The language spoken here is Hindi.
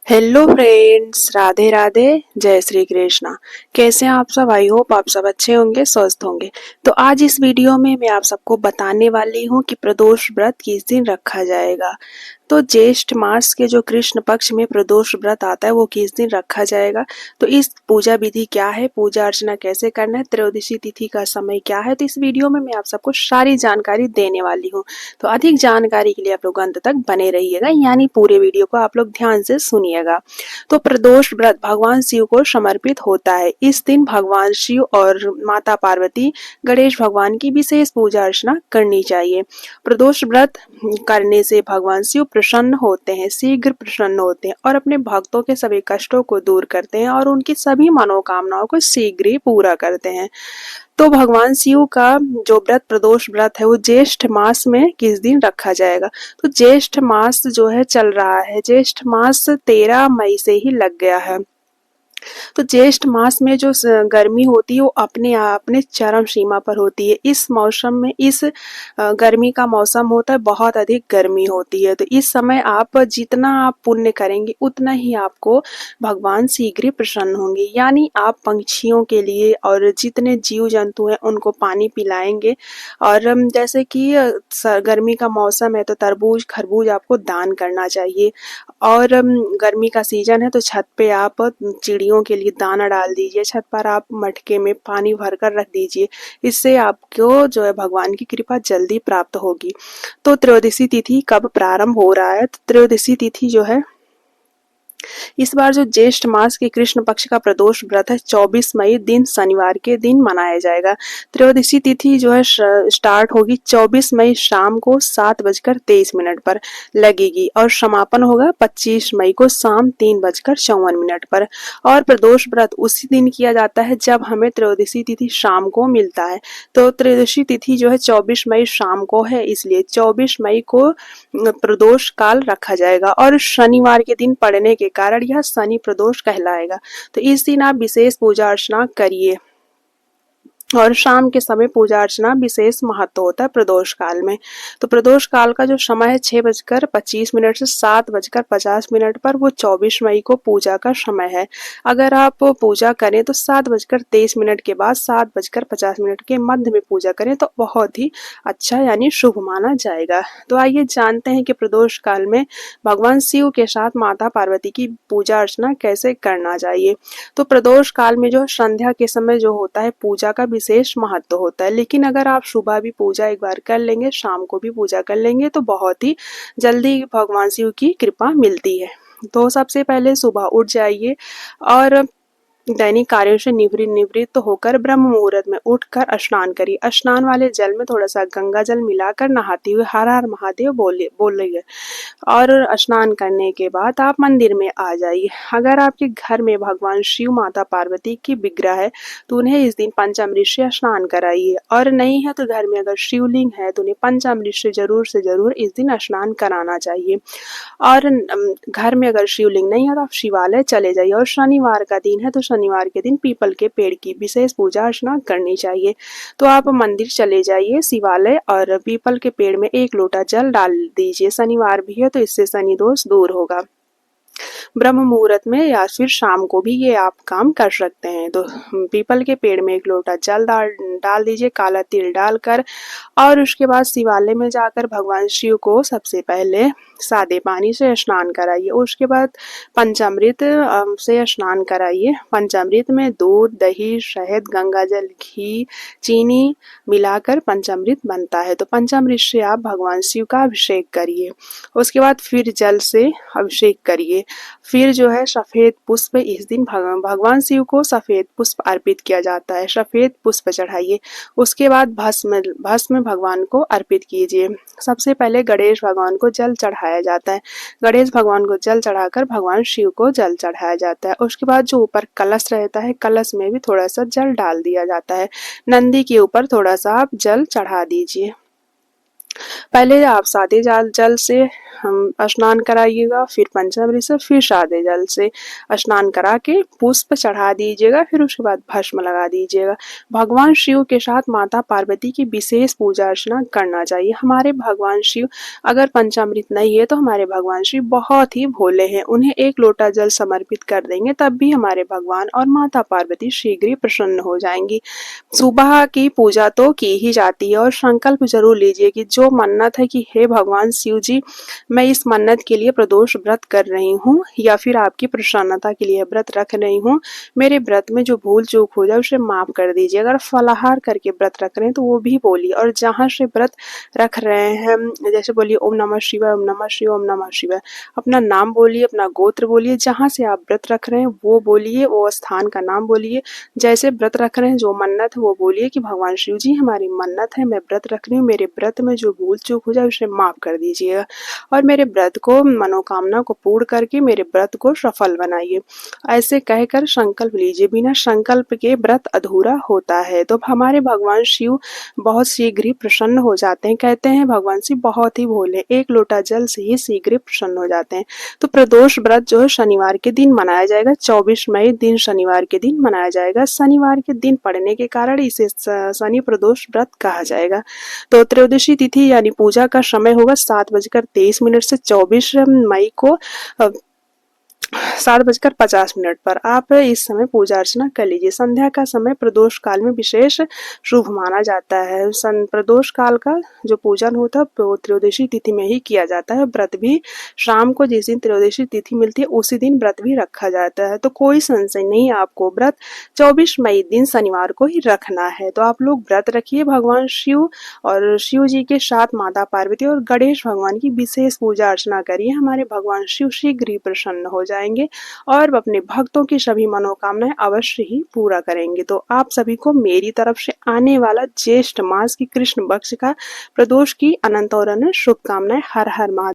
हेलो फ्रेंड्स, राधे राधे, जय श्री कृष्णा। कैसे हैं आप सब? आई होप आप सब अच्छे होंगे, स्वस्थ होंगे। तो आज इस वीडियो में मैं आप सबको बताने वाली हूँ कि प्रदोष व्रत किस दिन रखा जाएगा। तो ज्येष्ठ मास के जो कृष्ण पक्ष में प्रदोष व्रत आता है वो किस दिन रखा जाएगा। तो इस पूजा विधि क्या है, पूजा अर्चना कैसे करना है, त्रयोदशी तिथि का समय क्या है, तो इस वीडियो में मैं आप सबको सारी जानकारी देने वाली हूँ। तो अधिक जानकारी के लिए आप लोग अंत तक बने रहिएगा, यानी पूरे वीडियो को आप लोग ध्यान से सुनिएगा। तो प्रदोष व्रत भगवान शिव को समर्पित होता है। इस दिन भगवान शिव और माता पार्वती, गणेश भगवान की विशेष पूजा अर्चना करनी चाहिए। प्रदोष व्रत करने से भगवान शिव प्रसन्न होते हैं, शीघ्र प्रसन्न होते हैं और अपने भक्तों के सभी कष्टों को दूर करते हैं और उनकी सभी मनोकामनाओं को शीघ्र ही पूरा करते हैं। तो भगवान शिव का जो व्रत प्रदोष व्रत है वो ज्येष्ठ मास में किस दिन रखा जाएगा। तो ज्येष्ठ मास जो है चल रहा है, ज्येष्ठ मास 13 मई से ही लग गया है। तो ज्येष्ठ मास में जो गर्मी होती है वो अपने चरम सीमा पर होती है। इस मौसम में गर्मी का मौसम होता है, बहुत अधिक गर्मी होती है। तो इस समय आप जितना आप पुण्य करेंगे उतना ही आपको भगवान शीघ्र प्रसन्न होंगे। यानी आप पंछियों के लिए और जितने जीव जंतु हैं उनको पानी पिलाएंगे। और जैसे कि गर्मी का मौसम है तो तरबूज खरबूज आपको दान करना चाहिए। और गर्मी का सीजन है तो छत पे आप चिड़ियों के लिए दाना डाल दीजिए, छत पर आप मटके में पानी भरकर रख दीजिए। इससे आपको जो है भगवान की कृपा जल्दी प्राप्त होगी। तो त्रयोदशी तिथि कब प्रारंभ हो रहा है? तो त्रयोदशी तिथि जो है इस बार जो ज्येष्ठ मास के कृष्ण पक्ष का प्रदोष व्रत है 24 मई दिन शनिवार के दिन मनाया जाएगा। त्रयोदशी तिथि जो है स्टार्ट होगी 24 मई शाम को 7:23 पर लगेगी और समापन होगा 25 मई को शाम 3:54 पर। और प्रदोष व्रत उसी दिन किया जाता है जब हमें त्रयोदशी तिथि शाम को मिलता है। तो त्रयोदशी तिथि जो है 24 मई शाम को है, इसलिए 24 मई को प्रदोष काल रखा जाएगा और शनिवार के दिन पड़ने के कारण यह शनि प्रदोष कहलाएगा। तो इस दिन आप विशेष पूजा अर्चना करिए और शाम के समय पूजा अर्चना विशेष महत्व होता है प्रदोष काल में। तो प्रदोष काल का जो समय है 6:25 से 7:50 पर, वो 24 मई को पूजा का समय है। अगर आप पूजा करें तो 7:23 के बाद 7:50 के मध्य में पूजा करें तो बहुत ही अच्छा यानी शुभ माना जाएगा। तो आइए जानते हैं कि प्रदोष काल में भगवान शिव के साथ माता पार्वती की पूजा अर्चना कैसे करना चाहिए। तो प्रदोष काल में जो संध्या के समय जो होता है पूजा का विशेष महत्व होता है, लेकिन अगर आप सुबह भी पूजा एक बार कर लेंगे, शाम को भी पूजा कर लेंगे तो बहुत ही जल्दी भगवान शिव की कृपा मिलती है। तो सबसे पहले सुबह उठ जाइए और दैनिक कार्यों से निवृत्त होकर ब्रह्म मुहूर्त में उठकर स्नान करिए। स्नान वाले जल में थोड़ा सा गंगा जल मिलाकर नहाते हुए हर हर महादेव बोलिए और स्नान करने के बाद आप मंदिर में आ जाइए। अगर आपके घर में भगवान शिव माता पार्वती की विग्रह है तो उन्हें इस दिन पंचामृत से स्नान कराइए, और नहीं है तो घर में अगर शिवलिंग है तो उन्हें पंचामृत से जरूर इस दिन स्नान कराना चाहिए। और घर में अगर शिवलिंग नहीं है तो आप शिवालय चले जाइए। और शनिवार का दिन है तो शनिवार के दिन पीपल के पेड़ की विशेष पूजा अर्चना करनी चाहिए। तो आप मंदिर चले जाइए शिवालय और पीपल के पेड़ में 1 लोटा जल डाल दीजिए। शनिवार भी है तो इससे शनि दोष दूर होगा। ब्रह्म मुहूर्त में या फिर शाम को भी ये आप काम कर सकते हैं। तो पीपल के पेड़ में 1 लोटा जल डाल दीजिए, काला तिल डालकर। और उसके बाद शिवालय में जाकर भगवान शिव को सबसे पहले सादे पानी से स्नान कराइए। उसके बाद पंचामृत से स्नान कराइए। पंचामृत में दूध, दही, शहद, गंगाजल, घी, चीनी मिलाकर पंचामृत बनता है। तो पंचामृत से आप भगवान शिव का अभिषेक करिए। उसके बाद फिर जल से अभिषेक करिए। फिर जो है सफेद पुष्प, इस दिन भगवान शिव को सफेद पुष्प अर्पित किया जाता है, सफेद पुष्प चढ़ाइए। उसके बाद भस्म भगवान को अर्पित कीजिए। सबसे पहले गणेश भगवान को जल चढ़ाया जाता है। गणेश भगवान को जल चढ़ाकर भगवान शिव को जल चढ़ाया जाता है। उसके बाद जो ऊपर कलश रहता है, कलश में भी थोड़ा सा जल डाल दिया जाता है। नंदी के ऊपर थोड़ा सा आप जल चढ़ा दीजिए। पहले आप सादे जल से हम स्नान कराइएगा, फिर पंचामृत से, फिर सादे जल से स्नान करा के पुष्प चढ़ा दीजिएगा, फिर उसके बाद भस्म लगा दीजिएगा। भगवान शिव के साथ माता पार्वती की विशेष पूजा अर्चना करना चाहिए। हमारे भगवान शिव अगर पंचामृत नहीं है तो हमारे भगवान शिव बहुत ही भोले हैं। उन्हें एक लोटा जल समर्पित कर देंगे तब भी हमारे भगवान और माता पार्वती शीघ्र ही प्रसन्न हो जाएंगी। सुबह की पूजा तो की ही जाती है और संकल्प जरूर लीजिए कि जो मन्नत है कि हे भगवान शिव जी, मैं इस मन्नत के लिए प्रदोष व्रत कर रही हूँ या फिर आपकी प्रसन्नता के लिए व्रत रख रही हूँ। मेरे व्रत में जो भूल चूक हो जाए उसे माफ कर दीजिए। अगर फलाहार करके व्रत रख रहे हैं तो वो भी बोलिए, और जहाँ से व्रत रख रहे हैं जैसे बोलिए ओम नमः शिवाय, ओम नमः शिवाय, ओम नमः शिवाय। अपना नाम बोलिए, अपना गोत्र बोलिए, जहाँ से आप व्रत रख रहे हैं वो बोलिए, वो स्थान का नाम बोलिए। जैसे व्रत रख रहे हैं जो मन्नत है वो बोलिए कि भगवान शिव जी हमारी मन्नत है, मैं व्रत रख रही हूँ, मेरे व्रत में जो भूल चूक हो जाए उसे माफ कर दीजिएगा और मेरे व्रत को, मनोकामना को पूर्ण करके मेरे व्रत को सफल बनाइए। ऐसे कहकर संकल्प लीजिए। बिना संकल्प के व्रत अधूरा होता है। तो हमारे भगवान शिव बहुत शीघ्र ही प्रसन्न हो जाते हैं। कहते हैं भगवान शिव बहुत ही भोले, एक लोटा जल से ही शीघ्र ही प्रसन्न हो जाते हैं। तो प्रदोष व्रत जो है शनिवार के दिन मनाया जाएगा। 24 मई दिन शनिवार के दिन मनाया जाएगा। शनिवार के दिन पड़ने के कारण इसे शनि प्रदोष व्रत कहा जाएगा। तो त्रयोदशी तिथि यानी पूजा का समय होगा 7:23 से 24 मई को 7:50 पर। आप इस समय पूजा अर्चना कर लीजिए। संध्या का समय प्रदोष काल में विशेष शुभ माना जाता है। प्रदोष काल का जो पूजन होता है वो त्रयोदशी तिथि में ही किया जाता है। व्रत भी शाम को जिस दिन त्रयोदशी तिथि मिलती है उसी दिन व्रत भी रखा जाता है। तो कोई संशय नहीं, आपको व्रत 24 मई दिन शनिवार को ही रखना है। तो आप लोग व्रत रखिए। भगवान शिव और शिव जी के साथ माता पार्वती और गणेश भगवान की विशेष पूजा अर्चना करिए। हमारे भगवान शिव शीघ्र ही प्रसन्न हो जाएंगे और अपने भक्तों की सभी मनोकामनाएं अवश्य ही पूरा करेंगे। तो आप सभी को मेरी तरफ से आने वाला ज्येष्ठ मास की कृष्ण पक्ष का प्रदोष की अनंत और अनंत शुभकामनाएं। हर हर महादेव।